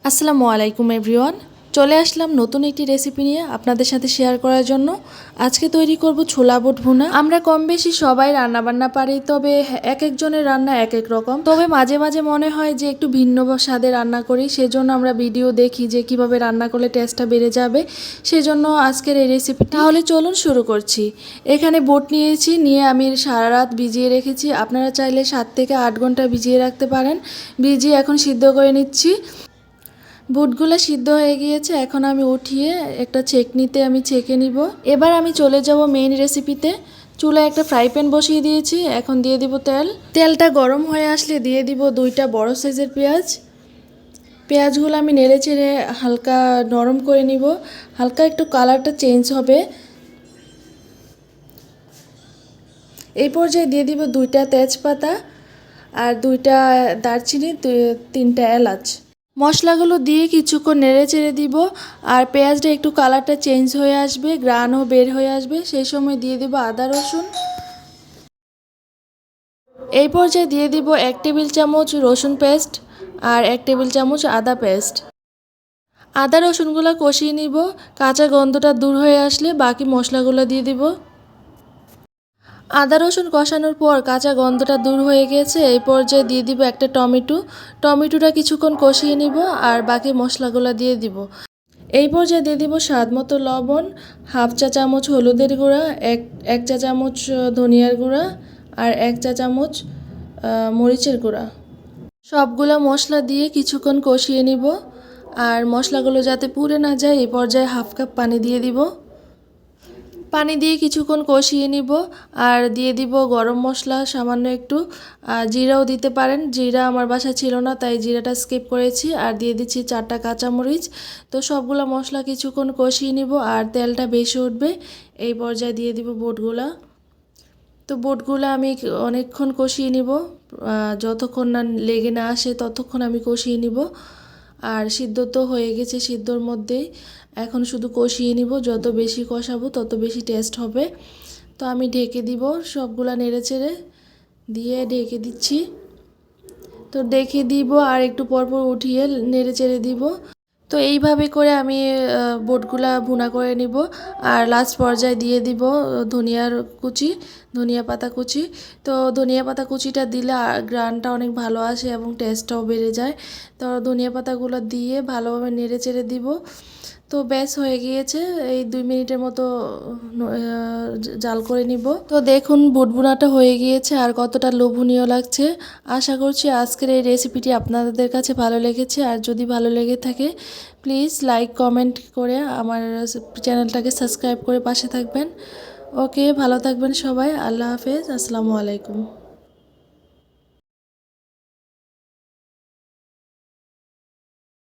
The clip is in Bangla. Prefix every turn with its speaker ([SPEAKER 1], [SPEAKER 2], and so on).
[SPEAKER 1] আসসালামু আলাইকুম এভরিওয়ান, চলে আসলাম নতুন একটি রেসিপি নিয়ে আপনাদের সাথে শেয়ার করার জন্য। আজকে তৈরি করব ছোলা বুট ভুনা। আমরা কম বেশি সবাই রান্না বান্না পারি, তবে এক একজনের রান্না এক এক রকম। তবে মাঝে মাঝে মনে হয় যে একটু ভিন্ন স্বাদে রান্না করি, সেজন্য আমরা ভিডিও দেখি যে কিভাবে রান্না করলে টেস্টটা বেড়ে যাবে। সেজন্য আজকের এই রেসিপি। তাহলে চলুন শুরু করছি। এখানে বুট নিয়েছি, নিয়ে আমি সারা রাত ভিজিয়ে রেখেছি। আপনারা চাইলে 7 থেকে 8 ঘন্টা ভিজিয়ে রাখতে পারেন। ভিজিয়ে এখন সিদ্ধ করে নিচ্ছি। বুটগুলো সিদ্ধ হয়ে গিয়েছে, এখন আমি উঠিয়ে একটা ছেঁকনিতে আমি ছেঁকে নিব। এবার আমি চলে যাব মেইন রেসিপিতে। চুলায় একটা ফ্রাই প্যান বসিয়ে দিয়েছি, এখন দিয়ে দিব তেল। তেলটা গরম হয়ে আসলে দিয়ে দিব 2টা বড় সাইজের পেঁয়াজ। পেঁয়াজগুলো আমি নেড়ে চেড়ে হালকা নরম করে নিব, হালকা একটু কালারটা চেঞ্জ হবে। এই পর্যায়ে দিয়ে দিব 2টা তেজপাতা আর 2টা দারচিনি, 3টা এলাচ। মশলাগুলো দিয়ে কিছুক্ষণ নেড়ে চেড়ে দিব। আর পেঁয়াজটা একটু কালারটা চেঞ্জ হয়ে আসবে, গ্রানও বের হয়ে আসবে, সেই সময় দিয়ে দিব আদা রসুন। এই পর্যায়ে দিয়ে দিব 1 টেবিল চামচ রসুন পেস্ট আর 1 টেবিল চামচ আদা পেস্ট। আদা রসুনগুলো কষিয়ে নিব, কাঁচা গন্ধটা দূর হয়ে আসলে বাকি মশলাগুলো দিয়ে দিব। আদা রসুন কষানোর পর কাঁচা গন্ধটা দূর হয়ে গেছে, এই পর্যায়ে দিয়ে দিব একটা টমেটোটা কিছুক্ষণ কষিয়ে নিব আর বাকি মশলাগুলো দিয়ে দিব। এই পর্যায়ে দিয়ে দিব স্বাদ মতো লবণ, হাফ চা চামচ হলুদের গুঁড়া, এক চা চামচ ধনিয়ার গুঁড়া আর 1 চা চামচ মরিচের গুঁড়া। সবগুলো মশলা দিয়ে কিছুক্ষণ কষিয়ে নিব। আর মশলাগুলো যাতে পুড়ে না যায়, এই পর্যায়ে হাফ কাপ পানি দিয়ে দিব। পানি দিয়ে কিছুক্ষণ কষিয়ে নিব আর দিয়ে দিব গরম মশলা সামান্য একটু, জিরাও দিতে পারেন। জিরা আমার বাসায় ছিল না, তাই জিরাটা স্কিপ করেছি। আর দিয়ে দিচ্ছি 4টা কাঁচামরিচ। তো সবগুলো মশলা কিছুক্ষণ কষিয়ে নিব আর তেলটা বেশি উঠবে, এই পর্যায়ে দিয়ে দিব বুটগুলা। তো বুটগুলো আমি অনেকক্ষণ কষিয়ে নিব, যতক্ষণ না লেগে না আসে ততক্ষণ আমি কষিয়ে নিব। আর সিদ্ধ তো হয়ে গেছে সিদ্ধর মধ্যেই, এখন শুধু কষিয়ে নিব। যত বেশি কষাবো তত বেশি টেস্ট হবে। তো আমি ঢেকে দিব, সবগুলা নেড়ে চেড়ে দিয়ে ঢেকে দিচ্ছি। তো ঢেকে দিব আর একটু পরপর উঠিয়ে নেড়ে চেড়ে দিব। তো এইভাবে করে আমি বুটগুলা ভুনা করে নিব। আর লাস্ট পর্যায়ে দিয়ে দিব ধনিয়া পাতা কুচি। তো ধনিয়া পাতা কুচিটা দিলে গ্রানটা অনেক ভালো আসে এবং টেস্টটাও বেড়ে যায়। তো ধনিয়া পাতাগুলো দিয়ে ভালোভাবে নেড়ে চেড়ে দিব। তো ব্যাস হয়ে গিয়েছে, এই 2 মিনিটের মতো জাল করে নিব। তো দেখুন বুট ভুনাটা হয়ে গিয়েছে আর কতটা লোভনীয় লাগছে। আশা করছি আজকের এই রেসিপিটি আপনাদের কাছে ভালো লেগেছে। আর যদি ভালো লেগে থাকে প্লিজ লাইক কমেন্ট করে আমার চ্যানেলটাকে সাবস্ক্রাইব করে পাশে থাকবেন। ওকে, ভালো থাকবেন সবাই। আল্লাহ হাফেজ, আসসালামু আলাইকুম।